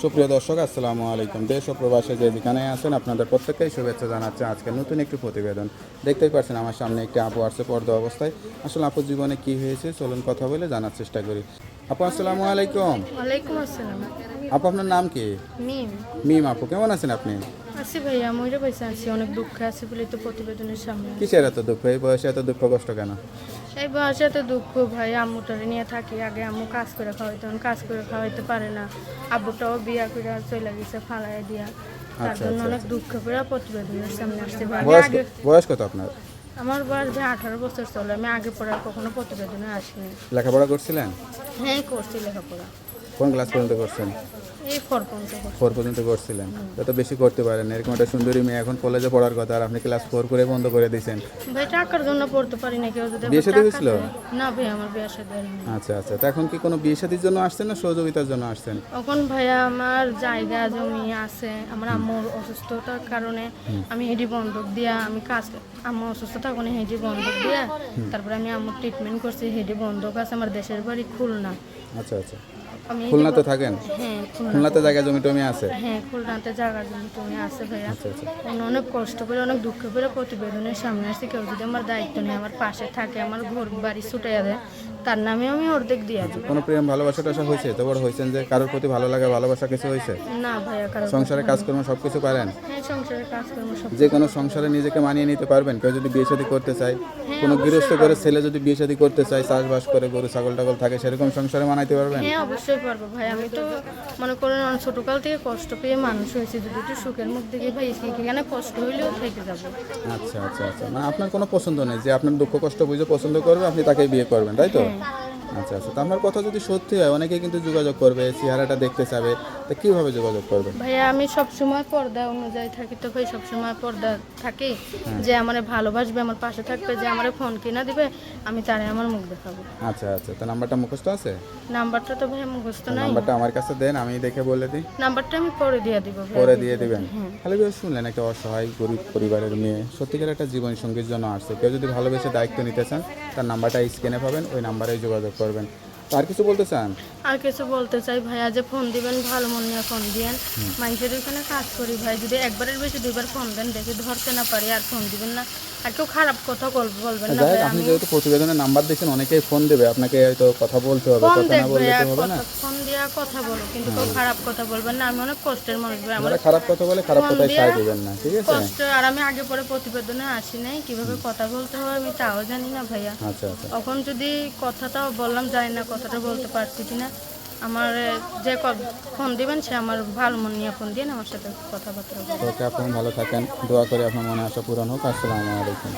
সুপ্রিয় দর্শক, আসসালামু আলাইকুম। দেশ ও প্রবাসে যে যেখানে আছেন আপনাদের প্রত্যেককেই শুভেচ্ছা জানাচ্ছে আজকে নতুন একটি প্রতিবেদন। দেখতেই পাচ্ছেন আমার সামনে একটি আপু আসছে পর্দা অবস্থায়। আসলে আপুর জীবনে কি হয়েছে চলুন কথা বলে জানার চেষ্টা করি। আপু আসসালামু আলাইকুম। ওয়ালাইকুম আসসালাম। আপু আপনার নাম কি? মিম। মিম আপু, কেমন আছেন আপনি? আছি ভাইয়া, ময়ূরে পয়সা আছি, অনেক দুঃখে আছি বলে তো প্রতিবেদনের সামনে আসি। কিসের এত দুঃখ, এই বয়সে এত দুঃখ কষ্ট কেন? এই বয়সে তো দুঃখ ভাই, আম্মুটারে নিয়ে থাকি। আগে আম্মু কাজ করে খাওয়াইতো, এখন কাজ করে খাওয়াইতে পারে না। আব্বুটাও বিয়া করে চলে গেছে ফালাইয়া দিয়া। তার আচ্ছা, জন্য আচ্ছা, অনেক দুঃখ করে প্রতিবেদনের সামনে আসতে পারি। বয়স আগে বয়স কত আপনার? আমার বয়স ভাই 18 বছর চলে। আমি আগে পরে আর কখনো প্রতিবেদনে আসিনি। লেখাপড়া করছিলেন? হ্যাঁ, করছি লেখাপড়া। কোন ক্লাস পর্যন্ত করছেন? এই 4 পর্যন্ত করছি। 4 পর্যন্ত করছিলেন, তো বেশি করতে পারেন। এরকম একটা সুন্দরী মেয়ে এখন কলেজে পড়ার কথা, আর আপনি ক্লাস 4 করে বন্ধ করে দিয়েছেন। ভাই টাকার জন্য পড়তে পারি না। কেউ যদি বিয়ে শাদী টাকা হয়েছিল? দেয়- না ভাই, আমার বিয়ে শাদী হয়নি। আচ্ছা আচ্ছা, তো এখন কি কোনো বিয়ে শাদীর জন্য আসছেন না সহযোগিতার জন্য আসছেন? এখন ভাইয়া আমার জায়গা জমি আছে, আমার আম্মুর অসুস্থতার কারণে আমি হেডি বন্ধক দিয়া আমি কাজ, আম্মু অসুস্থ থাকুনি হেডি বন্ধক দিয়া তারপরে আমি আম্মুর ট্রিটমেন্ট করছি। হেডি বন্ধক আছে। আমার দেশের বাড়ি খুলনা। আচ্ছা আচ্ছা, আমি খুলনাতে থাকেন? হ্যাঁ খুলনাতে জায়গা জমি টমি আছে? হ্যাঁ, খুলনাতে জায়গা জমি টমি আছে ভাইয়া। আচ্ছা আচ্ছা, এখন অনেক কষ্ট করে অনেক দুঃখ করে প্রতিবেদনের সামনে আসছে। কেউ যদি আমার দায়িত্ব নিয়ে আমার পাশে থাকে, আমার ঘর বাড়ি ছুটে দেয়, তার নামে আমি অর্ধেক দিয়ে দিই। কোনো প্রেম ভালোবাসা টাসা হয়েছে? তো বড় হয়েছেন যে কারোর প্রতি ভালো লাগা ভালোবাসা কিছু হয়েছে? না ভাইয়া, কারণ সংসারে কাজকর্ম সব কিছু পারেন? হ্যাঁ, সংসারের কাজকর্ম সব যে কোনো সংসারে নিজেকে মানিয়ে নিতে পারবেন? কেউ যদি বিয়ে শাদী করতে চায়, কোনো গৃহস্থ করে ছেলে যদি বিয়ে শাদী করতে চায়, চাষবাস করে গরু ছাগল টাগল থাকে, সেরকম সংসারে মানাইতে পারবেন? হ্যাঁ, অবশ্যই পারবো ভাই। আমি তো মনে করেন অনেক ছোটকাল থেকে কষ্ট পেয়ে মানুষ হয়েছি। যদি একটু সুখের মুখ দেখে ভাই এখানে কষ্ট হইলেও থেকে যাবো। আচ্ছা আচ্ছা আচ্ছা, মানে আপনার কোনো পছন্দ নেই, যে আপনার দুঃখ কষ্ট বুঝে পছন্দ করবে আপনি তাকেই বিয়ে করবেন, তাই তো? আচ্ছা আচ্ছা, তো আমার কথা যদি সত্যি হয় অনেকেই কিন্তু যোগাযোগ করবে, চেহারাটা দেখতে চাবে, তো কীভাবে যোগাযোগ করবে? ভাইয়া আমি সবসময় পর্দা অনুযায়ী থাকি, তো ভাই সবসময় পর্দা থাকি। যে আমার ভালোবাসবে, আমার পাশে থাকবে, যে আমার ফোন কিনা দিবে, আমি তারে আমার মুখ দেখাবো। আচ্ছা আচ্ছা, তো নাম্বারটা মুখস্থ আছে? নাম্বারটা তো ভাই মুখস্থ নাই। নাম্বারটা আমার কাছে দেন, আমি দেখে বলে দিই। নাম্বারটা আমি পরে দিয়ে দিব ভাই। পরে দিয়ে দিবেন। খালি বেশ শুনলেন, একটা অসহায় গরিব পরিবারের মেয়ে সত্যিকার একটা জীবন সঙ্গীর জন্য আসছে। কেউ যদি ভালোবেসে দায়িত্ব নিতে চান, তার নাম্বারটা স্ক্রিনে পাবেন, ওই নাম্বারেই যোগাযোগ করবেন। তো আর কিছু বলতে চান? আর কিছু বলতে চাই ভাইয়া, যে ফোন দিবেন ভালো মন নিয়ে ফোন দিয়েন। মানুষের ওখানে কাজ করি ভাই, যদি একবারের বেশি দুইবার ফোন দেন, দেখে ধরতে না পারি আর ফোন দিবেন না। আর কেউ খারাপ কথা বলবেন না যাই হোক, ভাই। আপনি আমি যেহেতু প্রতিবেদনের নাম্বার দিচ্ছেন, অনেকেই ফোন দেবে, আপনাকে হয়তো কথা বলতে হবে, ফোন কথা না দেখবে, বললে তো হবে না। ফোন দিয়া কথা বলো, কিন্তু কেউ খারাপ কথা বলবেন না। আমি অনেক কষ্টের মানুষ ভাই, আমার যারা খারাপ কথা বলে খারাপ ফোন কথায় দিয়া সায় দিবেন না, ঠিক আছে? কষ্ট। আর আমি আগে পরে প্রতিবেদনে আসি নাই, কিভাবে কথা বলতে হয় আমি তাও জানি না ভাইয়া। আচ্ছা আচ্ছা, এখন যদি কথাটাও বললাম, জানি না কথাটা বলতে পারছি কিনা। আমার যে ফোন দিবেন সে আমার ভালো মন নিয়ে ফোন দিয়ে আমার সাথে কথাবার্তা বলবেন। ওকে, আপনি ভালো থাকেন, দোয়া করি আপনার মনে আশা পূরণ হোক। আসসালামু আলাইকুম।